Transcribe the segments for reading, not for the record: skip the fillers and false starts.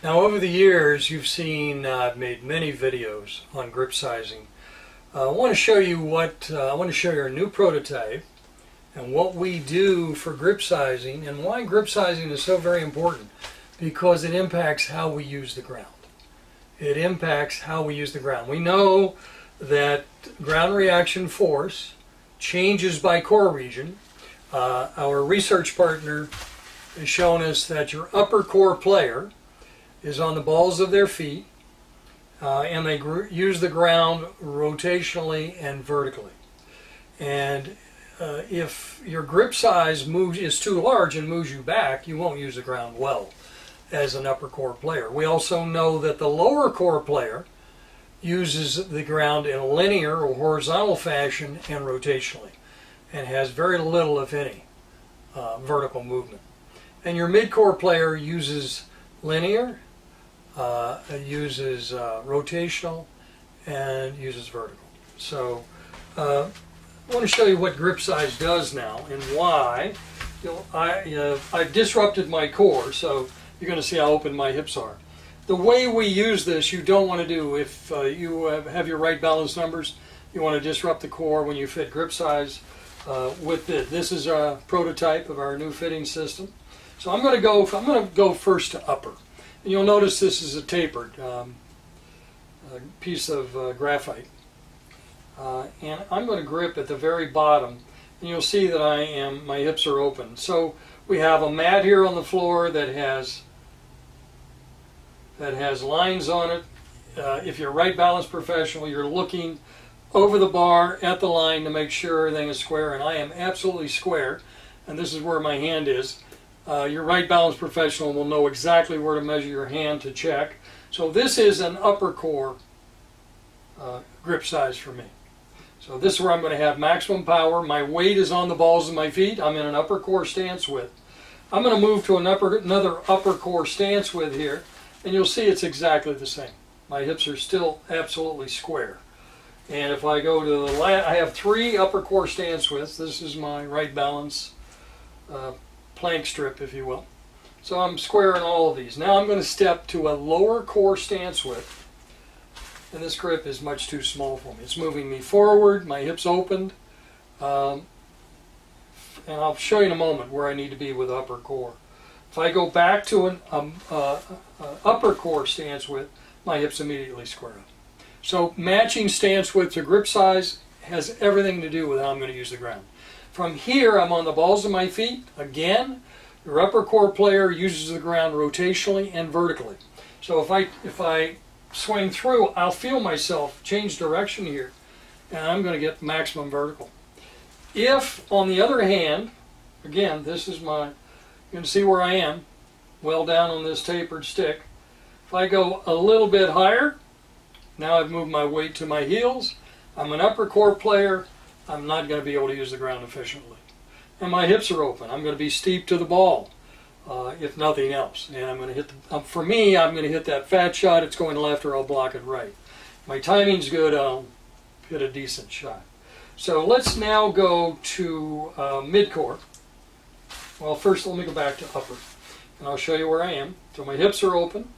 Now, over the years, you've seen I've made many videos on grip sizing. I want to show you our new prototype and what we do for grip sizing and why grip sizing is so very important, because it impacts how we use the ground. It impacts how we use the ground. We know that ground reaction force changes by core region. Our research partner has shown us that your upper core player is on the balls of their feet, and they use the ground rotationally and vertically. And if your grip size is too large and moves you back, you won't use the ground well as an upper core player. We also know that the lower core player uses the ground in a linear or horizontal fashion and rotationally, and has very little, if any, vertical movement. And your mid-core player uses linear, uses rotational, and uses vertical. So I want to show you what grip size does now and why. I've disrupted my core, so you're going to see how open my hips are. The way we use this, you don't want to do. If you have your right balance numbers, you want to disrupt the core when you fit grip size with it. This is a prototype of our new fitting system. So I'm going to go first to upper. And you'll notice this is a tapered piece of graphite. And I'm going to grip at the very bottom, and you'll see that my hips are open. So we have a mat here on the floor that has lines on it. If you're a right balance professional, you're looking over the bar at the line to make sure everything is square, and I am absolutely square, and this is where my hand is. Your right balance professional will know exactly where to measure your hand to check. So this is an upper core grip size for me. So this is where I'm going to have maximum power. My weight is on the balls of my feet. I'm in an upper core stance width. I'm going to move to another upper core stance width here, and you'll see it's exactly the same. My hips are still absolutely square. And if I go to the I have 3 upper core stance widths. This is my right balance plank strip, if you will. So I'm square in all of these. Now I'm going to step to a lower core stance width, and this grip is much too small for me. It's moving me forward, my hips opened, and I'll show you in a moment where I need to be with upper core. If I go back to an upper core stance width, my hips immediately square up. So matching stance width to grip size has everything to do with how I'm going to use the ground. From here, I'm on the balls of my feet. Again, your upper core player uses the ground rotationally and vertically. So if I swing through, I'll feel myself change direction here, and I'm going to get maximum vertical. If, on the other hand, again, this is you can see where I am, well down on this tapered stick. If I go a little bit higher, now I've moved my weight to my heels. I'm an upper core player. I'm not going to be able to use the ground efficiently. And my hips are open. I'm going to be steep to the ball, if nothing else. And I'm going to hit, for me, I'm going to hit that fat shot. It's going left, or I'll block it right. My timing's good. I'll hit a decent shot. So let's now go to mid-core. Well, first let me go back to upper, and I'll show you where I am. So my hips are open.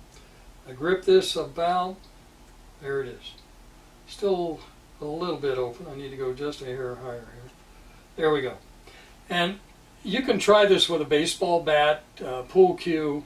I grip this about, there it is. Still a little bit open. I need to go just a hair higher here. There we go. And you can try this with a baseball bat, pool cue,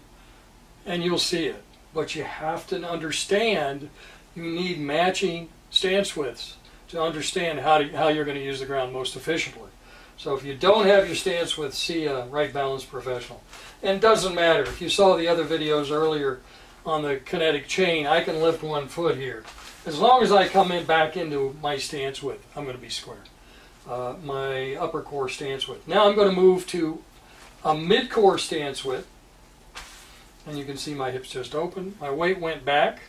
and you'll see it. But you have to understand you need matching stance widths to understand how you're going to use the ground most efficiently. So if you don't have your stance width, see a right balance professional. And it doesn't matter. If you saw the other videos earlier on the kinetic chain, I can lift 1 foot here. As long as I come back into my stance width, I'm going to be square. My upper core stance width. Now I'm going to move to a mid-core stance width, and you can see my hips just open. My weight went back,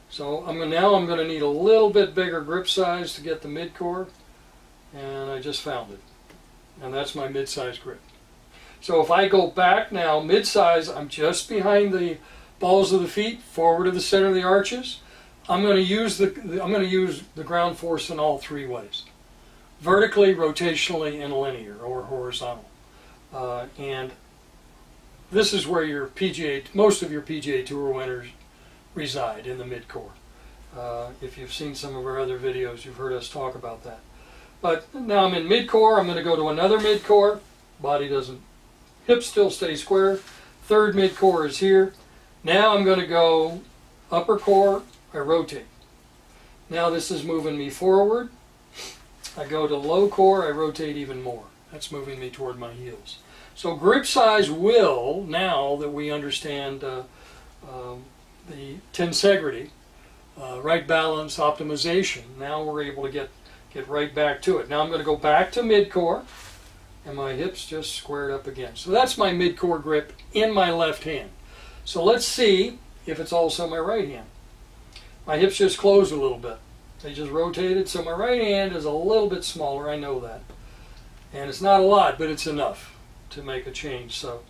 so now I'm going to need a little bit bigger grip size to get the mid-core, and I just found it. And that's my mid-size grip. So if I go back now, mid-size, I'm just behind the balls of the feet, forward to the center of the arches. I'm going to use the ground force in all 3 ways: vertically, rotationally, and linear or horizontal. And this is where your most of your PGA Tour winners reside, in the mid-core. If you've seen some of our other videos, you've heard us talk about that. But now I'm in mid-core. I'm going to go to another mid-core. Body doesn't, hips still stay square. Third mid-core is here. Now I'm going to go upper core. I rotate. Now this is moving me forward. I go to low core. I rotate even more. That's moving me toward my heels. So grip size will, now that we understand the tensegrity, right balance optimization, now we're able to get right back to it. Now I'm going to go back to mid-core, and my hips just squared up again. So that's my mid-core grip in my left hand. So let's see if it's also my right hand. My hips just closed a little bit. They just rotated, so my right hand is a little bit smaller, I know that. And it's not a lot, but it's enough to make a change. So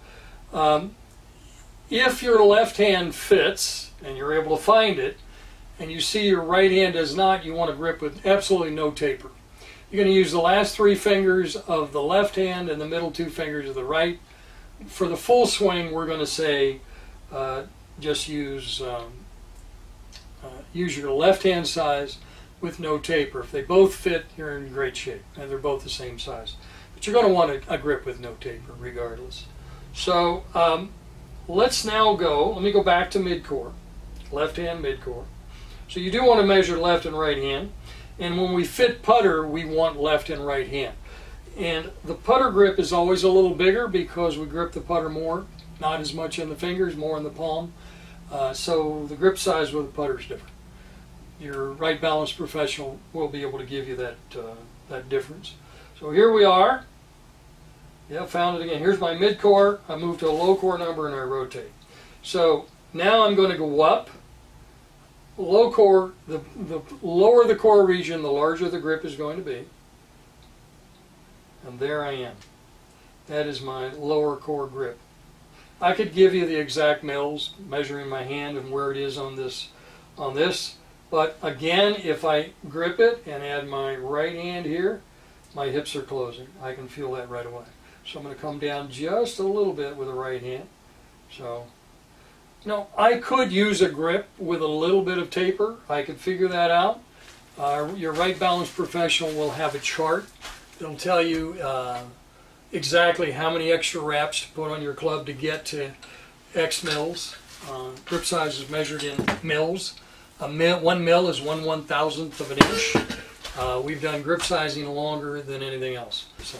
if your left hand fits, and you're able to find it, and you see your right hand does not, you want to grip with absolutely no taper. You're going to use the last 3 fingers of the left hand and the middle 2 fingers of the right. For the full swing, we're going to say just use your left hand size with no taper. If they both fit, you're in great shape, and they're both the same size. But you're going to want a grip with no taper regardless. So let's now go, let me go back to mid-core, left hand mid-core. So you do want to measure left and right hand. And when we fit putter, we want left and right hand. And the putter grip is always a little bigger because we grip the putter more, not as much in the fingers, more in the palm. So the grip size with the putter is different. Your right balance professional will be able to give you that difference. So here we are. Yeah, found it again. Here's my mid-core. I move to a low core number and I rotate. So now I'm going to go up. Low core, the lower the core region, the larger the grip is going to be. And there I am. That is my lower core grip. I could give you the exact mils, measuring my hand and where it is on this. But again, if I grip it and add my right hand here, my hips are closing. I can feel that right away. So I'm going to come down just a little bit with the right hand. So, now I could use a grip with a little bit of taper. I could figure that out. Your right balance professional will have a chart. It'll tell you exactly how many extra wraps to put on your club to get to X mils. Grip size is measured in mils. 1 mil is 1/1000th of an inch. We've done grip sizing longer than anything else. So.